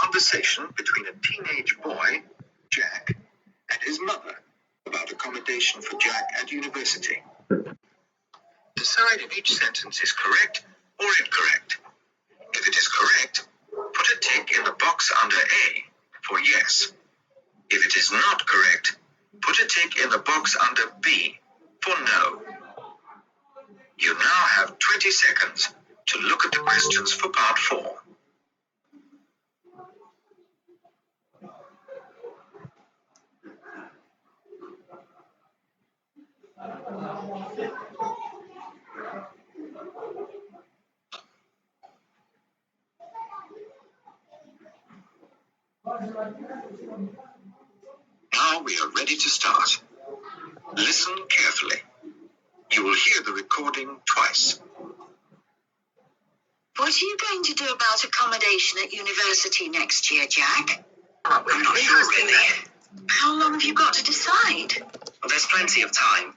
conversation between a teenage boy, Jack, and his mother about accommodation for Jack at university. Decide if each sentence is correct or incorrect. If it is correct, put a tick in the box under A for yes. If it is not correct, put a tick in the box under B for no. You now have 20 seconds to look at the questions for part 4. Now we are ready to start. Listen carefully. You will hear the recording twice. What are you going to do about accommodation at university next year, Jack? I'm not sure, really. How long have you got to decide? Well, there's plenty of time.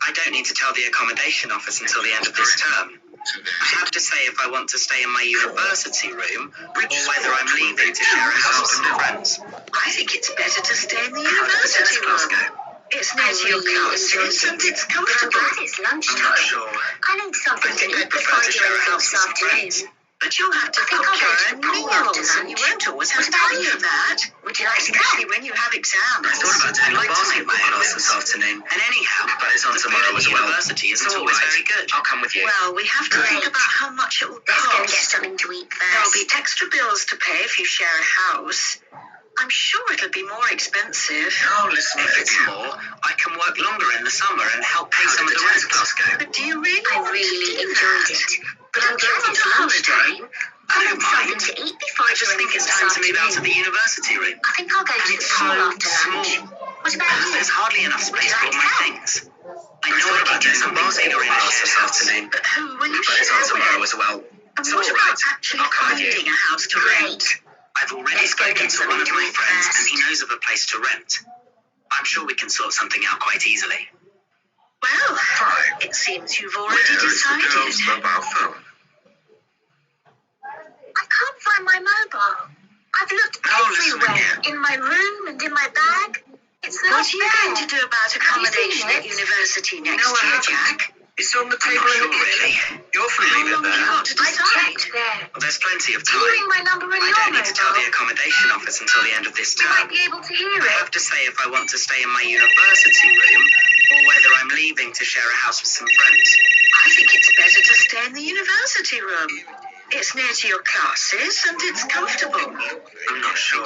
I don't need to tell the accommodation office until the end of this term. I have to say if I want to stay in my university room, or whether I'm leaving to share a house with some friends. I think it's better to stay in the university room. It's near to your classes and it's comfortable. I'm glad it's lunchtime. I'm not sure. I need something I think to I'd eat prefer before I to do share a anything house this with some friends. afternoon. But you'll have to cook I'll go your to own the pool after meals and you lunch. won't always have What about time you? for that. Would you like to Especially go? when you have exams. I thought about doing a basketball class this afternoon. And anyhow, but it's on tomorrow as well. University isn't always very good. I'll come with you. Well, we have to think Great. about how much it will Let's go and get cost. something to eat There'll be first. extra bills to pay if you share a house. I'm sure it'll be more expensive. Oh, listen, if it's more, I can work longer in the summer and help pay some of the rent. But do you really I want to really do enjoyed that? it. But I'm Don't you glad want it's a holiday? lunchtime. I I don't need something mind. to eat before I I do just think anything it's this time to move out to the afternoon. university room. I think I'll go to the It's pool so after lunch. small. What about you? There's hardly enough Would space you for like all to my go? things. I know I can get something bigger in a shared house. But who will you But it's on share tomorrow with? as well. And It's what all about right. actually I'll come with you. finding a house to rent? I've already Let's go spoken get to one something of to my eat friends, and first. he knows of a place to rent. I'm sure we can sort something out quite easily. Well, Fine. it seems you've Where already is the decided. girl's mobile phone? I can't find my mobile. I've looked Oh, listen everywhere. again. In my room and in my bag. It's not What are you there. going to do about Have you seen accommodation at it? university next No, I year, haven't. Jack? It's on the I'm table not in sure, the kitchen. really. You often How leave it long have you there. got to I decide? checked there. Well, there's plenty of Can you ring time. my number on I your don't need to tell the mobile? accommodation office until the end of this You might term. be able to hear I it. have to say if I want to stay in my university room, or whether I'm leaving to share a house with some friends. I think it's better to stay in the university room. It's near to your classes and it's comfortable. I'm not sure.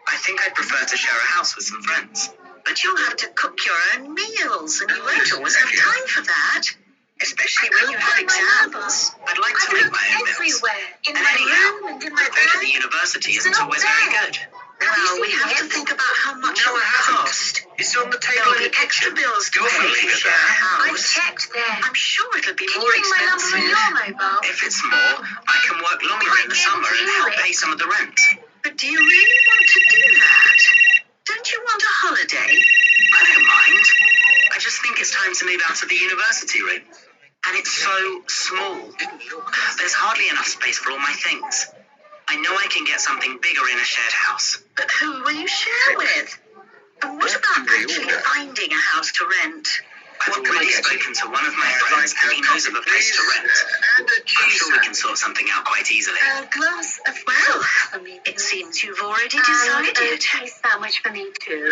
I think I'd prefer to share a house with some friends. But you'll have to cook your own meals and you won't always have time for that. Especially when you have exams. I'd like to I've make looked my own meals. everywhere. In And my anyhow, room and in the my food at the bag. university It's isn't not always very there. good. Well, we seen have to it? think about how much No, it will I haven't. cost. It's on the table There'll in be the extra kitchen. bills to You often pay if leave you it share a there. I house. checked there. I'm sure it'll be Can more you ring my number expensive. on your mobile? If it's more, I can work longer might in the be able summer to and hear help it. pay some of the rent. But do you really want to do that? Don't you want a holiday? I don't mind. I just think it's time to move out of the university room. And it's so small. There's hardly enough space for all my things. I know I can get something bigger in a shared house. But who will you share with? And what about actually finding a house to rent? I've What can I already get you? spoken to one of my I'd friends, like and a he knows of a coffee, place to please. rent. And a I'm cheese sure we can sandwich. sort something out quite easily. A glass of Well, milk for me. it seems you've already And a decided. cheese sandwich for me too.